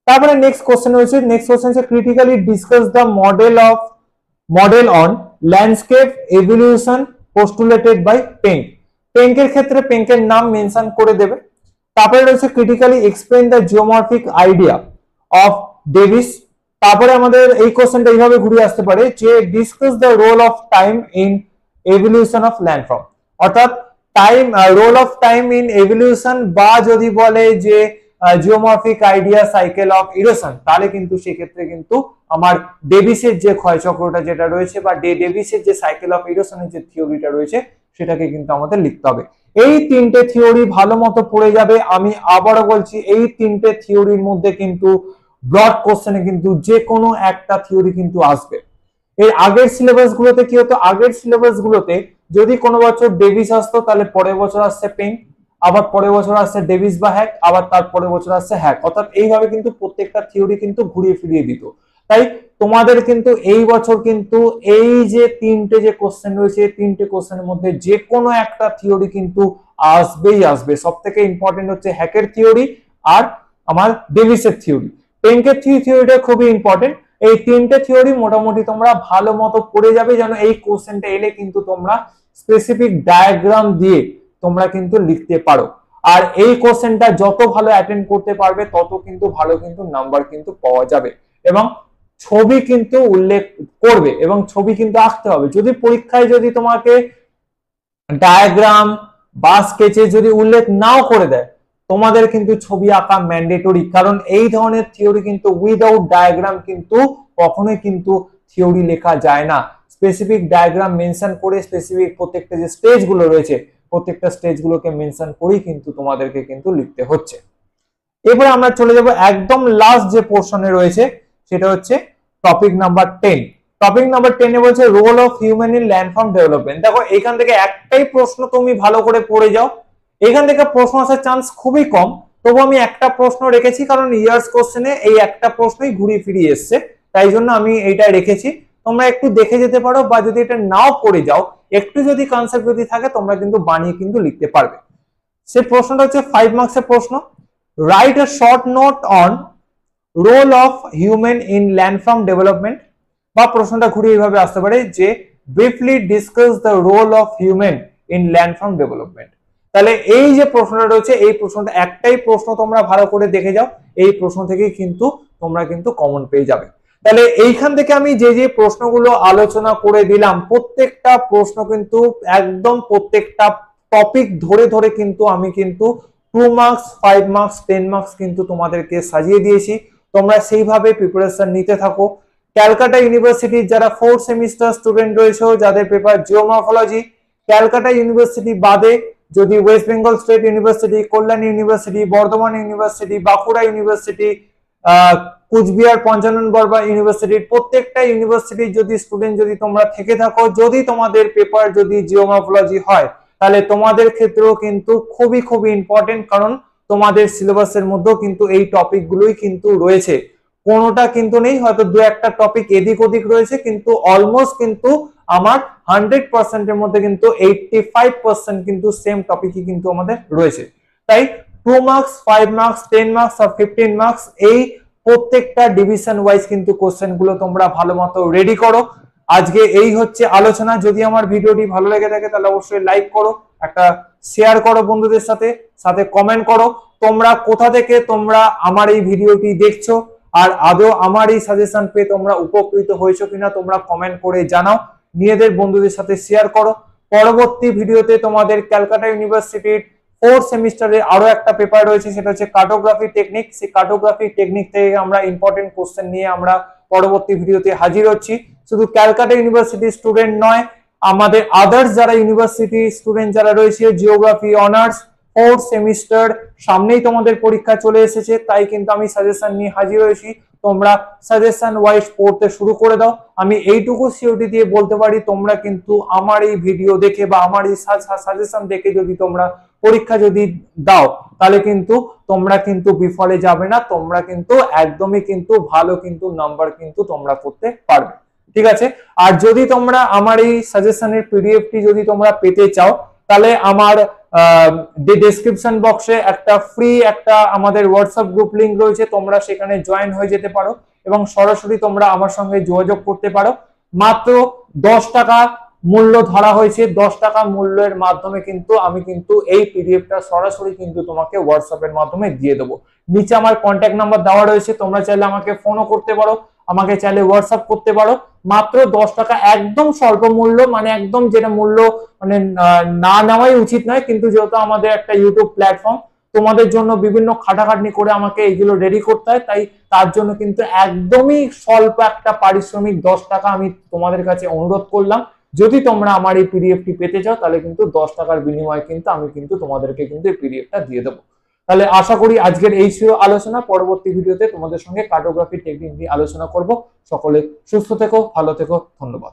তারপরে নেক্সট কোশ্চেন রয়েছে, নেক্সট কোশ্চেন হচ্ছে critically discuss the model on landscape evolution postulated by Penck. পেইন্টের ক্ষেত্রে পেইন্টের নাম মেনশন করে দেবে। তারপরে রয়েছে critically explain the geomorphic idea of Davis. তারপরে আমাদের এই কোশ্চেনটা এইভাবে ঘুরে আসতে পারে যে discuss the role of time in evolution of landform, অর্থাৎ time, role of time in evolution, বা যদি বলে যে geomorphic idea cycle of erosion, তাহলে কিন্তু সেক্ষেত্রে কিন্তু আমার ডেভিসের যে ক্ষয়চক্রটা যেটা রয়েছে বা ডেভিসের যে সাইকেল অফ ইরোশনের যে থিওরিটা রয়েছে সেটাকে কিন্তু আমাদের লিখতে হবে। এই তিনটে থিওরি ভালো মতো পড়ে যাবে। আমি আবারও বলছি, এই তিনটে থিওরির মধ্যে কিন্তু ব্রড কোশ্চেনে কিন্তু যে কোনো একটা থিওরি কিন্তু আসবে। এর আগের সিলেবাস গুলোতে কি হতো, আগের সিলেবাস গুলোতে যদি কোনো বছর ডেভিস আসতো তাহলে পরের বছর আসছে পেইন্ট, আবার পরের বছর আসছে ডেভিস বা হ্যাক, আবার তারপরের বছর আসছে হ্যাক, অর্থাৎ এইভাবে কিন্তু প্রত্যেকটা থিওরি কিন্তু ঘুরিয়ে ফিরিয়ে দিত। তাই তোমাদের কিন্তু এই বছর কিন্তু এই যে তিনটে যে কোশ্চেন রয়েছে, তিনটে কোশ্চেনের মধ্যে যে কোনো একটা থিওরি কিন্তু আসবেই আসবে। সব থেকে ইম্পর্টেন্ট হচ্ছে হ্যাকের থিওরি আর আমার ডেভিসের থিওরি। পেইন্টের থিওরিটা খুবই ইম্পর্টেন্ট। এই তিনটে থিওরি মোটামুটি তোমরা ভালো মতো পড়ে যাবে, যেন এই কোশ্চেনটা এলে কিন্তু তোমরা স্পেসিফিক ডায়াগ্রাম দিয়ে তোমরা কিন্তু লিখতে পারো। আর এই কোশ্চেনটা যত ভালো অ্যাটেন্ড করতে পারবে তত কিন্তু ভালো কিন্তু নাম্বার কিন্তু পাওয়া যাবে। এবং ছবি কিন্তু উল্লেখ করবে এবং ছবি কিন্তু আঁকতে হবে। যদি পরীক্ষায় যদি তোমাকে ডায়াগ্রাম বা স্কেচে যদি উল্লেখ নাও করে দেয়, তোমাদের কিন্তু ছবি আঁকা ম্যান্ডেটরি, কারণ এই ধরনের থিওরি কিন্তু উইদাউট ডায়াগ্রাম কিন্তু কখনোই কিন্তু থিওরি লেখা যায় না, স্পেসিফিক ডায়াগ্রাম মেনশন করে স্পেসিফিক প্রত্যেকটা যে স্টেজ গুলো রয়েছে প্রত্যেকটা স্টেজ গুলোকে মেনশন করেই কিন্তু তোমাদেরকে কিন্তু লিখতে হচ্ছে। এবারে আমরা চলে যাব একদম লাস্ট যে পোর্শনে রয়েছে সেটা হচ্ছে টপিক নাম্বার 10। টপিক নাম্বার 10 এ বলছে role of human in landform development. দেখো এখান থেকে একটাই প্রশ্ন তুমি ভালো করে পড়ে যাও, এখান থেকে প্রশ্ন আসার চান্স খুবই কম, তবু আমি একটা প্রশ্ন রেখেছি কারণ ইয়ার্স কোশ্চেনে এই একটা প্রশ্নই ঘুরিয়ে ফিরিয়ে এসছে, তাই জন্য আমি এইটা রেখেছি। তোমরা একটু দেখে যেতে পারো, বা যদি এটা নাও পড়ে যাও একটু যদি কনসেপ্ট যদি থাকে তোমরা কিন্তু বানিয়ে কিন্তু লিখতে পারবে। সে প্রশ্নটা হচ্ছে 5 মার্কসের প্রশ্ন। Write a short note on role of human in landform development, বা প্রশ্নটা ঘুরিয়ে এইভাবে আসতে পারে যে briefly discuss the role of human in landform development. তাহলে এই যে প্রশ্নটা রয়েছে এই প্রশ্নটা একটাই প্রশ্ন, তোমরা ভালো করে দেখে যাও, এই প্রশ্ন থেকেই কিন্তু তোমরা কিন্তু কমন পেয়ে যাবে। তাহলে এইখান থেকে আমি যে যে প্রশ্নগুলো আলোচনা করে দিলাম প্রত্যেকটা প্রশ্ন কিন্তু একদম প্রত্যেকটা টপিক ধরে ধরে কিন্তু আমি কিন্তু 2 মার্কস 5 মার্কস 10 মার্কস কিন্তু তোমাদেরকে সাজিয়ে দিয়েছি। তোমরা সেইভাবে প্রিপারেশন নিতে থাকো। ক্যালকাটা ইউনিভার্সিটির যারা 4th সেমিস্টার স্টুডেন্ট রয়েছে যাদের পেপার জিওমরফোলজি, ক্যালকাটা ইউনিভার্সিটি বাদে যদি West Bengal state university, Kalyan university, Bardhaman university, Bankura university, Cooch Behar Panchanan Barma ইউনিভার্সিটির প্রত্যেকটা ইউনিভার্সিটির যদি স্টুডেন্ট যদি তোমরা থেকে থাকো, যদি তোমাদের পেপার যদি জিওমরফোলজি হয় তাহলে তোমাদের ক্ষেত্রেও কিন্তু খুবই খুবই ইম্পর্টেন্ট, কারণ তোমাদের সিলেবাসের মধ্যেও কিন্তু এই টপিক গুলোই কিন্তু রয়েছে। কোনোটা কিন্তু নেই, হয়তো দু একটা টপিক এদিক ওদিক রয়েছে, কিন্তু অলমোস্ট কিন্তু আমার 100% এর মধ্যে কিন্তু 85% কিন্তু সেম টপিকই কিন্তু আমাদের রয়েছে। তাই 2 মার্কস 5 মার্কস 10 মার্কস আর 15 মার্কস এই প্রত্যেকটা ডিভিশন ওয়াইজ কিন্তু কোশ্চেন গুলো তোমরা ভালো মতো রেডি করো। আজকে এই হচ্ছে আলোচনা। যদি আমার ভিডিওটি ভালো লেগে থাকে তাহলে অবশ্যই লাইক করো, একটা শেয়ার করো বন্ধুদের সাথে, সাথে কমেন্ট করো তোমরা কোথা থেকে তোমরা আমার এই ভিডিওটি দেখছো, আর আদৌ আমার এই সাজেশন পেয়ে তোমরা উপকৃত হয়েছো কিনা তোমরা কমেন্ট করে জানাও, নিজেদের বন্ধুদের সাথে শেয়ার করো। পরবর্তী ভিডিওতে তোমাদের ক্যালকাটা ইউনিভার্সিটির 4th সেমিস্টারে আরো একটা পেপার রয়েছে, সেটা হচ্ছে কার্টোগ্রাফি টেকনিক। সেই কার্টোগ্রাফি টেকনিক থেকে আমরা ইম্পর্টেন্ট কোশ্চেন নিয়ে আমরা পরবর্তী ভিডিওতে হাজির হচ্ছি। শুধু ক্যালকাটা ইউনিভার্সিটির স্টুডেন্ট নয়, আমাদের আদার্স যারা ইউনিভার্সিটি স্টুডেন্ট যারা রয়েছে, জিওগ্রাফি অনার্স 4th সেমিস্টার সামনেই তোমাদের পরীক্ষা চলে এসেছে, তাই কিন্তু আমি সাজেশন নিয়ে হাজির হয়েছি। তোমরা সাজেশন ওয়াইজ পড়তে শুরু করে দাও। আমি এইটুকু সিওরিটি দিয়ে বলতে পারি তোমরা কিন্তু আমার এই ভিডিও দেখে বা আমার এই সাজেশন দেখে যদি তোমরা পরীক্ষা যদি দাও তাহলে কিন্তু তোমরা কিন্তু বিফলে যাবে না, তোমরা কিন্তু একদমই কিন্তু ভালো কিন্তু নাম্বার কিন্তু তোমরা করতে পারবে। ঠিক আছে, আর যদি তোমরা আমার এই সাজেশনের পিডিএফটি যদি তোমরা পেতে চাও তাহলে আমার ডেসক্রিপশন বক্সে একটা ফ্রি একটা আমাদের হোয়াটসঅ্যাপ গ্রুপ লিংক রয়েছে, তোমরা সেখানে জয়েন হয়ে যেতে পারো এবং সরাসরি তোমরা আমার সঙ্গে যোগাযোগ করতে পারো। মাত্র 10 টাকা মূল্য ধরা হয়েছে, 10 টাকা মূল্যের মাধ্যমে কিন্তু আমি কিন্তু এই পিডিএফটা সরাসরি কিন্তু তোমাকে হোয়াটসঅ্যাপের মাধ্যমে দিয়ে দেবো। নিচে আমার কন্ট্যাক্ট নাম্বার দেওয়া রয়েছে, তোমরা চাইলে আমাকে ফোনও করতে পারো, আমাকে চাইলে হোয়াটসঅ্যাপ করতে পারো। মাত্র 10 টাকা, একদম স্বল্প মূল্য, মানে একদম যেটা মূল্য মানে না নেওয়াই উচিত নয়, কিন্তু যেহেতু আমাদের একটা ইউটিউব প্ল্যাটফর্ম, তোমাদের জন্য বিভিন্ন খাটাখাটনি করে আমাকে এইগুলো রেডি করতে হয়, তাই তার জন্য কিন্তু একদমই স্বল্প একটা পারিশ্রমিক 10 টাকা আমি তোমাদের কাছে অনুরোধ করলাম। যদি তোমরা আমার এই পিডিএফটি পেতে চাও তাহলে কিন্তু 10 টাকার বিনিময়ে কিন্তু আমি কিন্তু তোমাদেরকে কিন্তু এই পিডিএফটা দিয়ে দেবো। তাহলে আশা করি আজকের এই ছিল আলোচনা। পরবর্তী ভিডিওতে তোমাদের সঙ্গে কার্টোগ্রাফি টেকনিক নিয়ে আলোচনা করব। সকলে সুস্থ থেকো, ভালো থেকো, ধন্যবাদ।